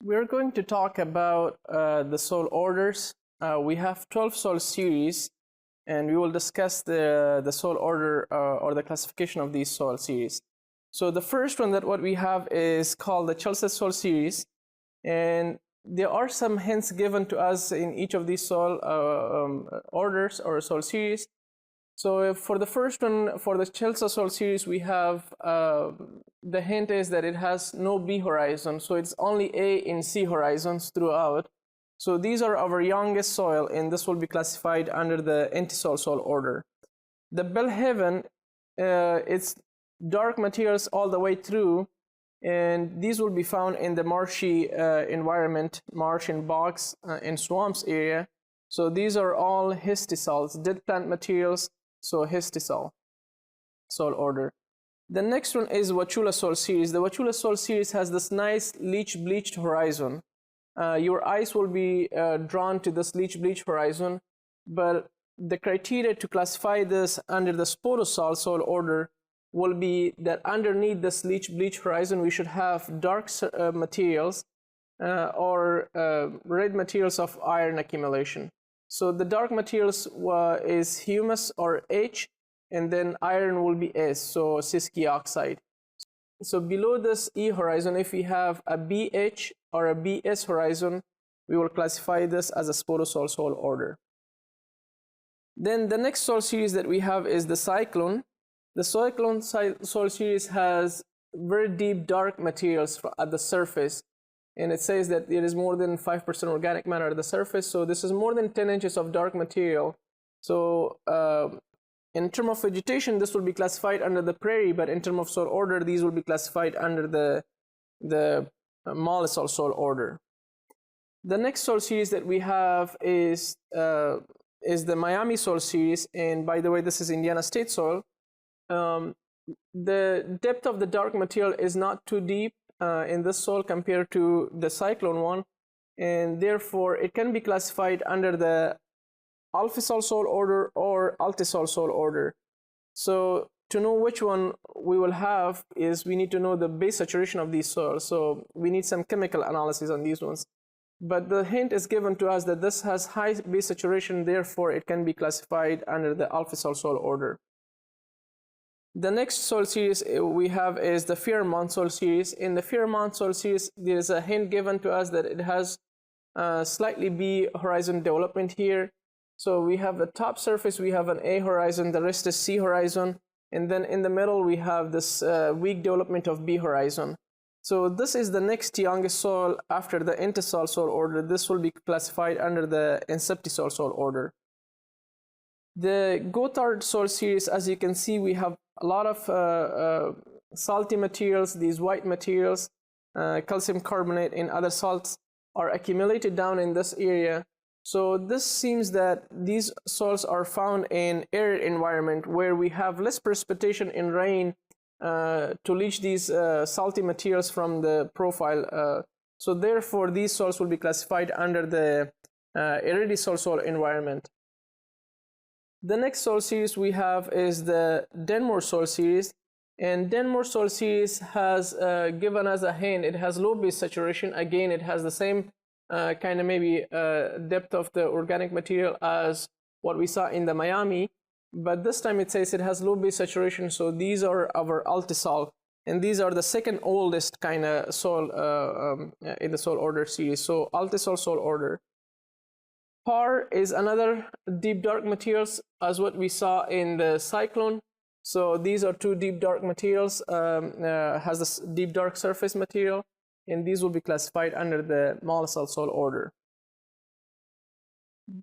We're going to talk about the soil orders. We have 12 soil series, and we will discuss the soil order or the classification of these soil series. So the first one that what we have is called the Chelsea soil series, and there are some hints given to us in each of these soil orders or soil series. So for the first one, for the Chelsea soil series, we have the hint is that it has no B horizon, so it's only A and C horizons throughout. So these are our youngest soil, and this will be classified under the anti-soil soil order. The Bellhaven, it's dark materials all the way through, and these will be found in the marshy environment, marsh and bogs and swamps area. So these are all histisols, dead plant materials, so histisol soil order. The next one is Wauchula soil series. The Wauchula soil series has this nice leach bleached horizon. Your eyes will be drawn to this leach bleached horizon, but the criteria to classify this under the sporosol soil order will be that underneath this leach bleached horizon we should have dark materials or red materials of iron accumulation. So the dark materials is humus or H, and then iron will be S, so Siski oxide. So below this E horizon, if we have a BH or a BS horizon, we will classify this as a sporosol soil order. Then the next soil series that we have is the cyclone. The cyclone soil series has very deep dark materials at the surface, and it says that it is more than 5% organic matter at the surface. So this is more than 10 inches of dark material. So in terms of vegetation, this will be classified under the prairie, but in terms of soil order, these will be classified under the mollisol soil order. The next soil series that we have is the Miami soil series, and by the way, this is Indiana State soil. The depth of the dark material is not too deep in this soil compared to the cyclone one, and therefore it can be classified under the alphisol soil order or altisol soil order. So to know which one we will have is we need to know the base saturation of these soils. So we need some chemical analysis on these ones. But the hint is given to us that this has high base saturation, therefore it can be classified under the alphisol soil order. The next soil series we have is the Fairmont soil series. In the Fairmont soil series, there is a hint given to us that it has slightly B horizon development here. So we have the top surface, we have an A horizon, the rest is C horizon, and then in the middle we have this weak development of B horizon. So this is the next youngest soil after the antisol soil order. This will be classified under the inceptisol soil order. The Gotthard soil series, as you can see, we have a lot of salty materials. These white materials, calcium carbonate and other salts are accumulated down in this area. So this seems that these soils are found in arid environment where we have less precipitation and rain to leach these salty materials from the profile. So therefore these soils will be classified under the aridisol soil environment. The next soil series we have is the Denmore soil series, and Denmore soil series has given us a hint. It has low base saturation. Again, it has the same kind of maybe depth of the organic material as what we saw in the Miami, but this time it says it has low base saturation. So these are our altisol, and these are the second oldest kind of soil in the soil order series. So altisol soil order. PAR is another deep dark materials as what we saw in the cyclone. So these are two deep dark materials, has this deep dark surface material, and these will be classified under the mollisol soil order.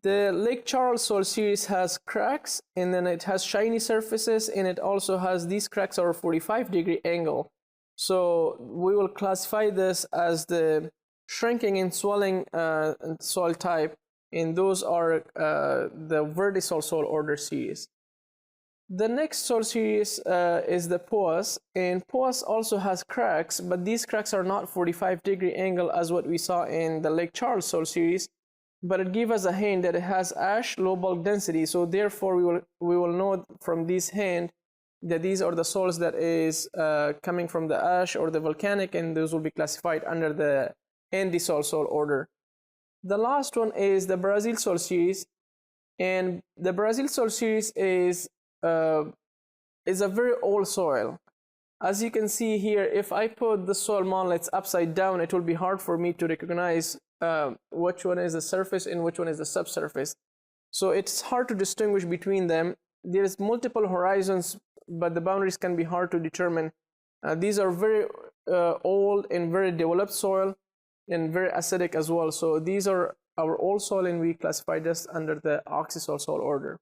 The Lake Charles soil series has cracks, and then it has shiny surfaces, and it also has these cracks are 45-degree angle. So we will classify this as the shrinking and swelling soil type, and those are the verdisol soil order series. The next soil series is the POAS, and POAS also has cracks, but these cracks are not 45-degree angle as what we saw in the Lake Charles soil series, but it gives us a hint that it has ash low bulk density. So therefore we will know from this hint that these are the soils that is coming from the ash or the volcanic, and those will be classified under the and the soil order. The last one is the Brazil soil series, and the Brazil soil series is a very old soil. As you can see here, if I put the soil monoliths upside down, it will be hard for me to recognize which one is the surface and which one is the subsurface. So it's hard to distinguish between them. There's multiple horizons, but the boundaries can be hard to determine. These are very old and very developed soil and very acidic as well. So these are our old soil, and we classify this under the oxysoil soil order.